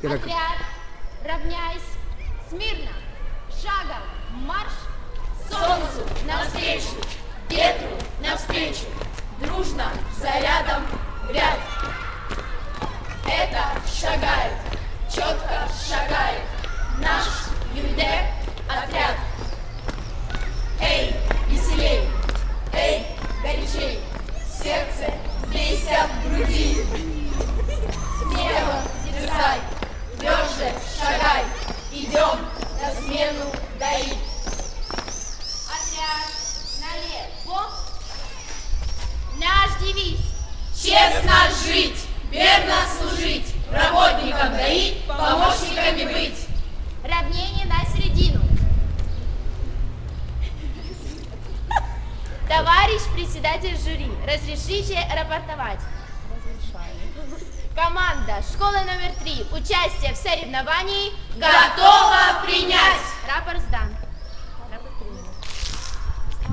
Отряд, равняйсь, смирно, шагом марш, солнцу навстречу, ветру навстречу, дружно зарядом в ряд. Это шагает, четко шагает наш Юльдек отряд. Эй, веселей, эй, горячей, сердце бейся в груди. Смело дерзай, тверже шагай, идем на смену даи. Отряд налево. Наш девиз: честно жить, верно служить, работникам даи, помощниками быть. Равнение на середину. Товарищ председатель жюри, разрешите рапортовать? Команда школы номер 3, участие в соревновании готова принять. Рапорт сдан.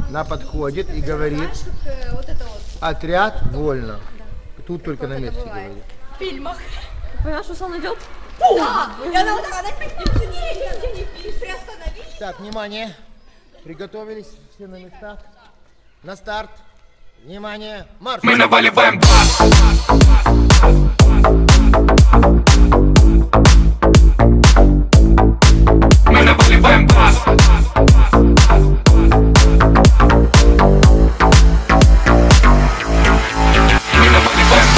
Она подходит и говорит: отряд вольно. Тут только на месте говорит. В фильмах. Понимаешь, что он идет? Да! И она вот так, она не приостановись. Так, внимание. Приготовились все на местах. На старт. Внимание, марш! Мы наваливаем бас. Мы наваливаем бас. Мы наваливаем бас.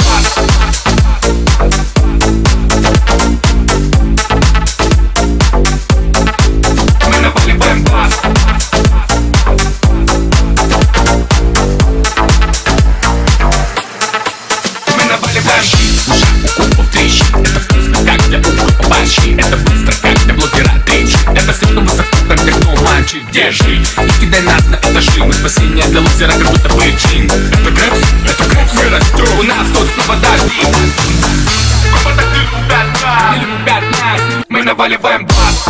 Мы наваливаем бас. Это вкусно, как для уха побачи. Это быстро, как для блогера тричи. Это слишком высоко, как для кто мальчик. Держи, не кидай нас на этажи. Мы спасение для лузера, как будто бы джин. Это грэпс, мы растем. У нас тут снова дожди. Папа так любят нас, не любят нас. Мы наваливаем бас.